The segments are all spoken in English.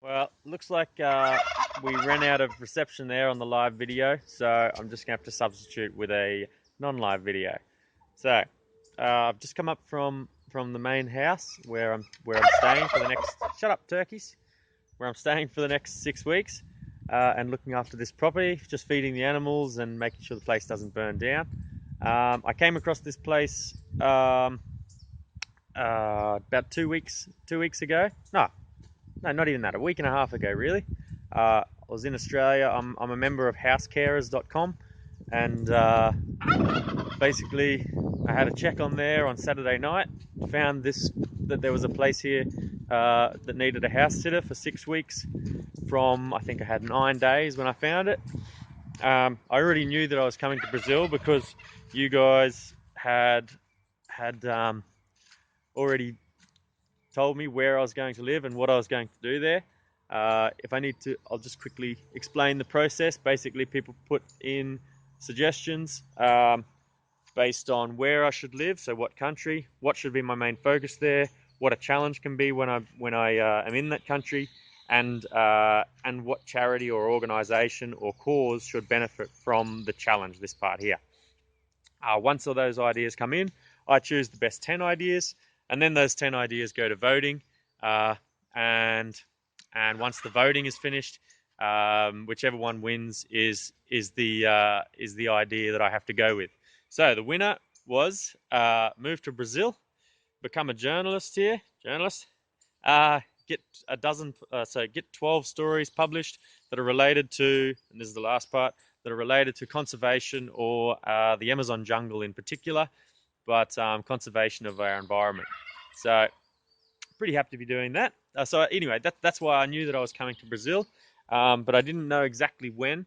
Well, looks like we ran out of reception there on the live video, so I'm just going to have to substitute with a non-live video. So, I've just come up from the main house where I'm staying for the next. Shut up, turkeys! Where I'm staying for the next 6 weeks, and looking after this property, just feeding the animals and making sure the place doesn't burn down. I came across this place about 2 weeks ago. No, not even that. A week and a half ago, really. I was in Australia. I'm a member of housecarers.com, and basically, I had a check on there on Saturday night. Found that there was a place here that needed a house sitter for 6 weeks. I think I had 9 days when I found it. I already knew that I was coming to Brazil because you guys had already told me where I was going to live and what I was going to do there. If I need to, I'll just quickly explain the process. Basically, people put in suggestions based on where I should live, so what country, what should be my main focus there, what a challenge can be when I am in that country, and what charity or organisation or cause should benefit from the challenge. This part here. Once all those ideas come in, I choose the best 10 ideas, and then those 10 ideas go to voting. And once the voting is finished, whichever one wins is the idea that I have to go with. So the winner was move to Brazil, become a journalist here. Get a dozen, get 12 stories published that are related to, and this is the last part, that are related to conservation or the Amazon jungle in particular, but conservation of our environment. So pretty happy to be doing that. So anyway, that's why I knew that I was coming to Brazil, but I didn't know exactly when.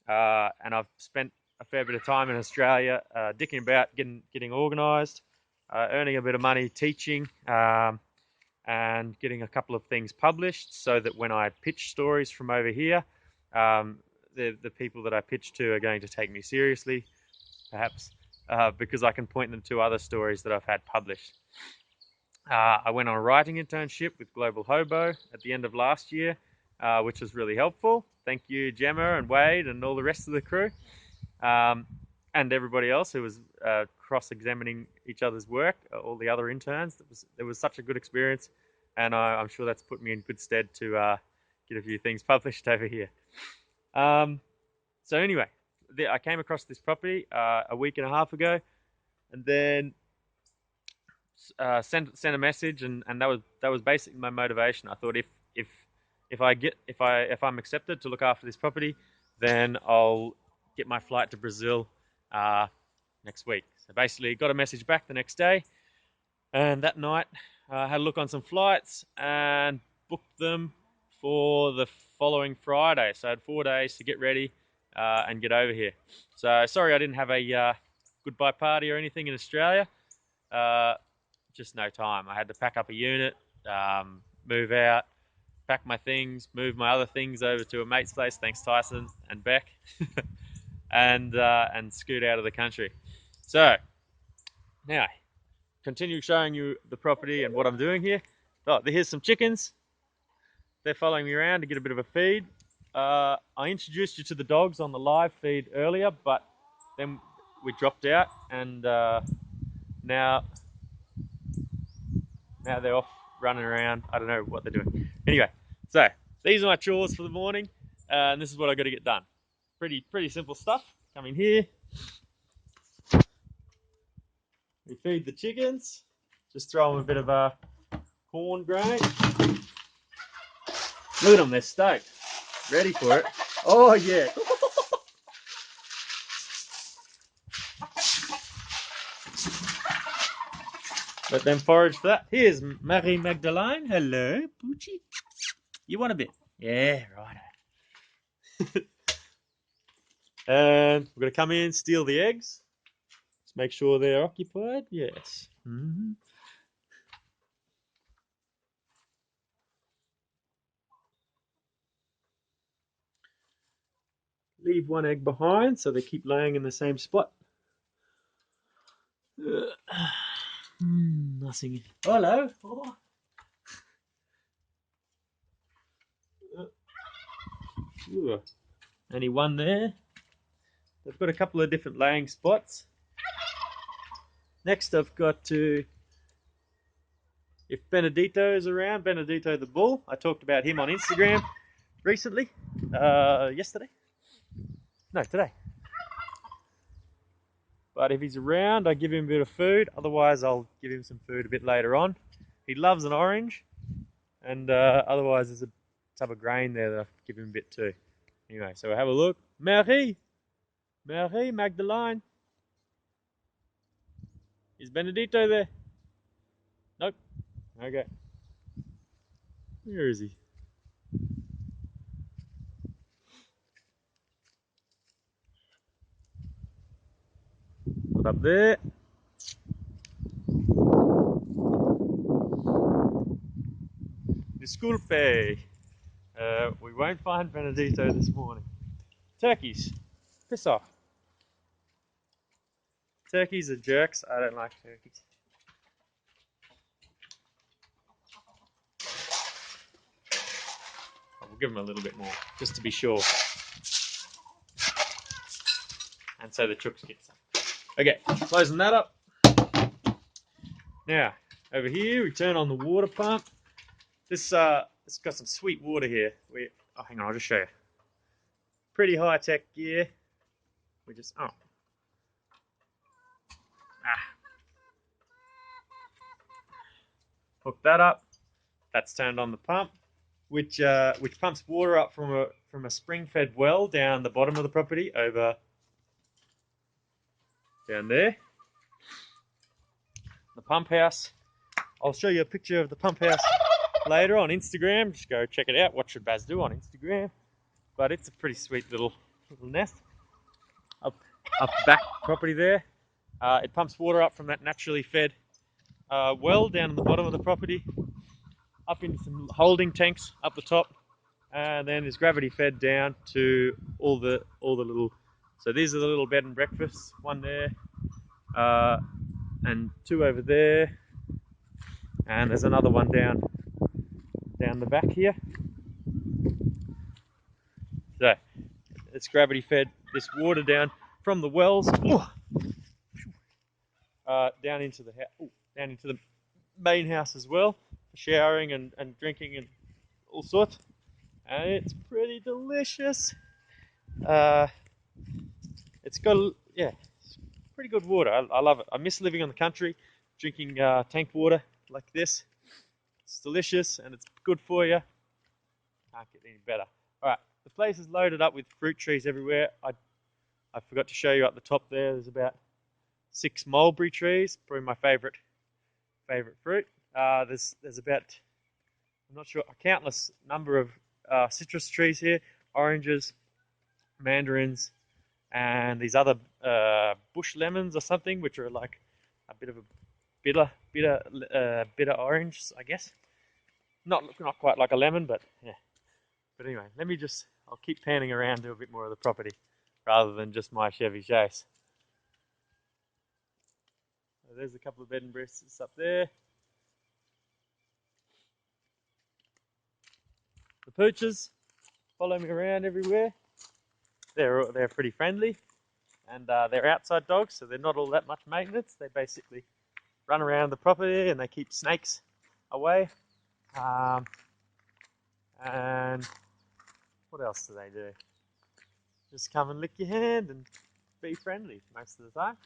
And I've spent a fair bit of time in Australia, dicking about, getting organised, earning a bit of money teaching, and getting a couple of things published, so that when I pitch stories from over here, the people that I pitch to are going to take me seriously, perhaps, because I can point them to other stories that I've had published. I went on a writing internship with Global Hobo at the end of last year, which was really helpful. Thank you, Gemma and Wade and all the rest of the crew, and everybody else who was cross-examining each other's work, all the other interns. It was such a good experience, and I'm sure that's put me in good stead to get a few things published over here. So anyway, I came across this property a week and a half ago, and then sent a message, and that was basically my motivation. I thought if I'm accepted to look after this property, then I'll get my flight to Brazil next week. So basically, got a message back the next day, and that night I had a look on some flights and booked them for the following Friday. So I had 4 days to get ready and get over here. So sorry I didn't have a goodbye party or anything in Australia. Just no time. I had to pack up a unit, move out, pack my things, move my other things over to a mate's place, thanks Tyson and Beck, and scoot out of the country. So now, continue showing you the property and what I'm doing here. Oh, here's some chickens. They're following me around to get a bit of a feed. I introduced you to the dogs on the live feed earlier, but then we dropped out, and now they're off running around. I don't know what they're doing. Anyway, so these are my chores for the morning, and this is what I got to get done. Pretty simple stuff. Come in here. We feed the chickens. Just throw them a bit of corn grain. Look at them, they're stoked. Ready for it. Oh yeah. Let them forage for that. Here's Marie Magdalene. Hello, Poochie. You want a bit? Yeah, right. And we're going to come in, steal the eggs. Let's make sure they're occupied. Yes. Mm-hmm. Leave one egg behind so they keep laying in the same spot. Nothing. Hello. Oh. Ooh, only one there. They've got a couple of different laying spots. Next I've got to, if Benedito is around, Benedito the bull. I talked about him on Instagram recently, yesterday. No, today. But if he's around, I give him a bit of food. Otherwise, I'll give him some food a bit later on. He loves an orange, and otherwise there's a tub of grain there that I give him a bit too. Anyway, so we'll have a look. Marie, Magdalene. Is Benedito there? Nope. Okay. Where is he? Not up there. Disculpe. We won't find Benedito this morning. Turkeys. Piss off. Turkeys are jerks. I don't like turkeys. We'll give them a little bit more, just to be sure. And so the chooks get some. Okay, closing that up. Now, over here, we turn on the water pump. It's got some sweet water here. Oh, hang on, I'll just show you. Pretty high-tech gear. We just, hook that up. That's turned on the pump, which pumps water up from a spring-fed well down the bottom of the property over down there. The pump house. I'll show you a picture of the pump house later on Instagram. Just go check it out. WhatShouldBazDo on Instagram. But it's a pretty sweet little nest up back property there. It pumps water up from that naturally fed well down in the bottom of the property, up into some holding tanks up the top, and then is gravity fed down to all the little. So these are the little bed and breakfasts. One there, and two over there, and there's another one down the back here. So it's gravity fed this water down from the wells down into the main house as well, for showering and drinking and all sorts. And it's pretty delicious. It's got, yeah, it's pretty good water. I love it. I miss living on the country, drinking tank water like this. It's delicious and it's good for you. Can't get any better. All right, the place is loaded up with fruit trees everywhere. I forgot to show you up the top there. There's about 6 mulberry trees, probably my favorite fruit. There's about, I'm not sure, a countless number of citrus trees here, oranges, mandarins, and these other bush lemons or something, which are like a bit of a bitter orange, I guess. Not quite like a lemon, but yeah. But anyway, I'll keep panning around, do a bit more of the property, rather than just my Chevy Chase. So there's a couple of bed and breakfasts up there. The pooches follow me around everywhere. They're pretty friendly, and they're outside dogs, so they're not all that much maintenance. They basically run around the property and they keep snakes away. And what else do they do? Just come and lick your hand and be friendly most of the time.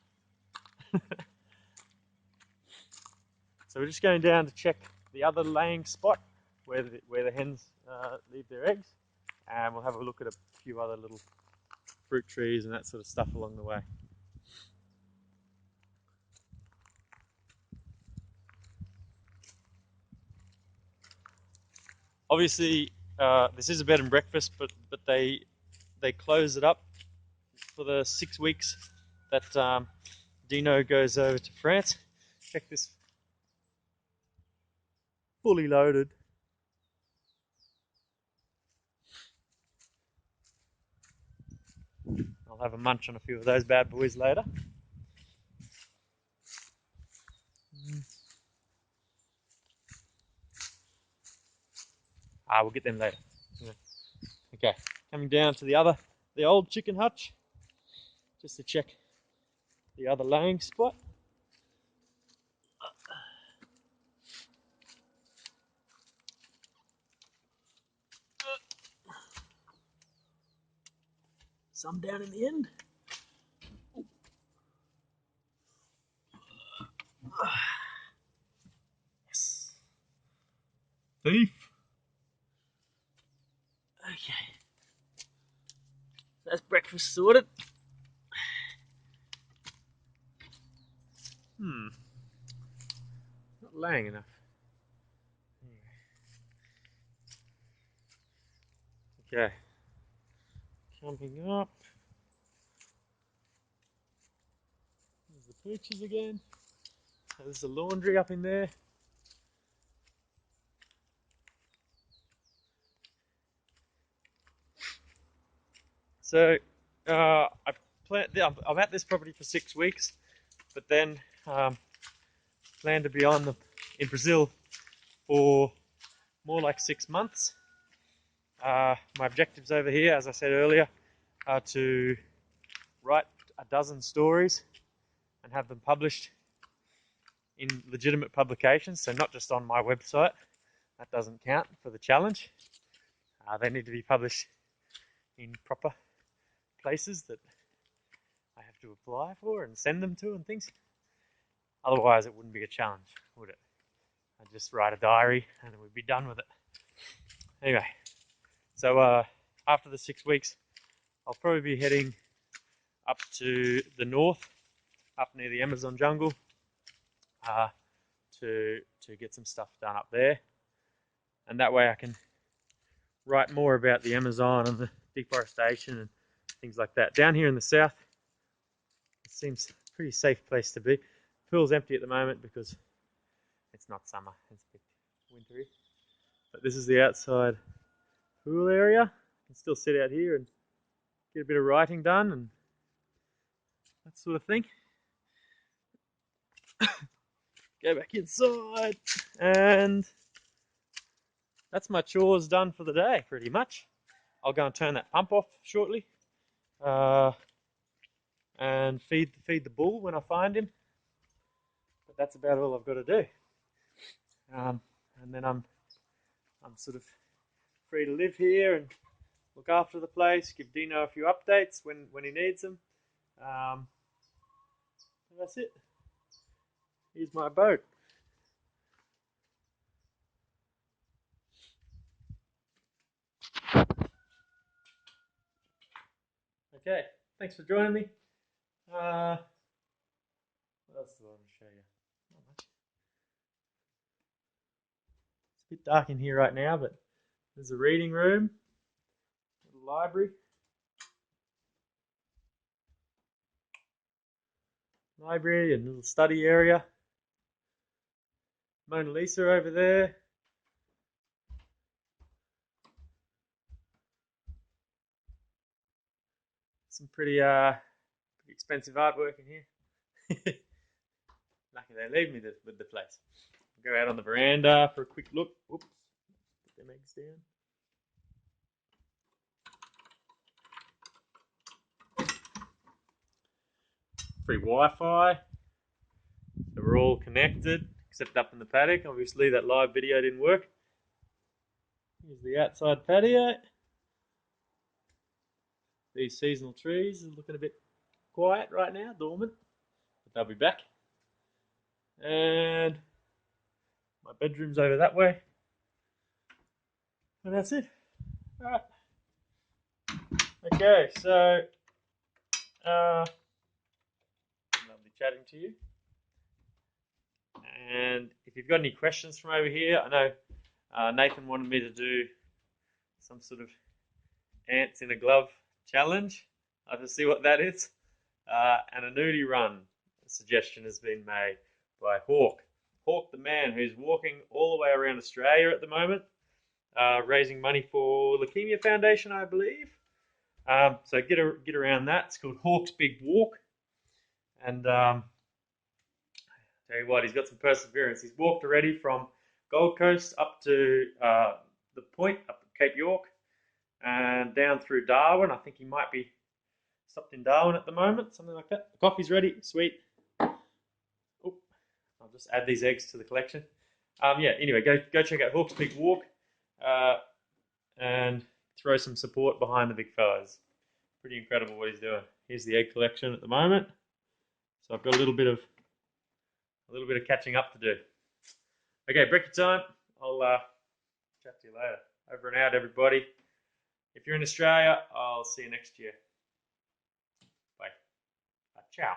So we're just going down to check the other laying spot where the hens leave their eggs, and we'll have a look at a few other little fruit trees and that sort of stuff along the way. Obviously, this is a bed and breakfast, but they close it up for the 6 weeks that Dino goes over to France. Check this, fully loaded. I'll have a munch on a few of those bad boys later. We'll get them later. Yeah. Okay. Coming down to the old chicken hutch, just to check the other laying spot. Some down in the end. Yes. Beef. Okay. That's breakfast sorted. Not laying enough. Okay. Coming up. There's the pooches again. There's the laundry up in there. So I'm at this property for 6 weeks, but then plan to be in Brazil for more like 6 months. My objectives over here, as I said earlier, are to write a dozen stories and have them published in legitimate publications, so not just on my website. That doesn't count for the challenge. They need to be published in proper places that I have to apply for and send them to and things. Otherwise, it wouldn't be a challenge, would it? I'd just write a diary and we'd be done with it. Anyway, so after the 6 weeks, I'll probably be heading up to the north, up near the Amazon jungle, to get some stuff done up there. And that way I can write more about the Amazon and the deforestation and things like that. Down here in the south, it seems a pretty safe place to be. The pool's empty at the moment because it's not summer, it's a bit wintry. But this is the outside pool area. I can still sit out here and get a bit of writing done and that sort of thing. Go back inside, and that's my chores done for the day, pretty much. I'll go and turn that pump off shortly, and feed the bull when I find him. But that's about all I've got to do. And then I'm sort of free to live here and look after the place, give Dino a few updates when he needs them. And that's it. Here's my boat. Okay, thanks for joining me. What else do I want to show you? Not much. It's a bit dark in here right now, but there's a reading room, a library, and a little study area. Mona Lisa over there. Some pretty expensive artwork in here. Lucky they leave me with the place. Go out on the veranda for a quick look. Oops, put them eggs down. Free Wi-Fi. So we're all connected, except up in the paddock. Obviously that live video didn't work. Here's the outside patio. These seasonal trees are looking a bit quiet right now, dormant, but they'll be back. And my bedroom's over that way. And that's it. All right. Okay, so lovely chatting to you. And if you've got any questions from over here, I know Nathan wanted me to do some sort of ants in a glove challenge. I have to see what that is. And a nudie run suggestion has been made by Hawk. Hawk, the man who's walking all the way around Australia at the moment, raising money for Leukemia Foundation, I believe. So get around that. It's called Hawk's Big Walk. And tell you what, he's got some perseverance. He's walked already from Gold Coast up to the point, up at Cape York, and down down through Darwin. I think he might be stopped in Darwin at the moment, something like that. The coffee's ready, sweet. Oh, I'll just add these eggs to the collection. Yeah, anyway, go check out Hawke's Peak Walk and throw some support behind the big fellas. Pretty incredible what he's doing. Here's the egg collection at the moment. So I've got a little bit of catching up to do. Okay, brekkie time. I'll chat to you later. Over and out, everybody. If you're in Australia, I'll see you next year. Bye. Ciao.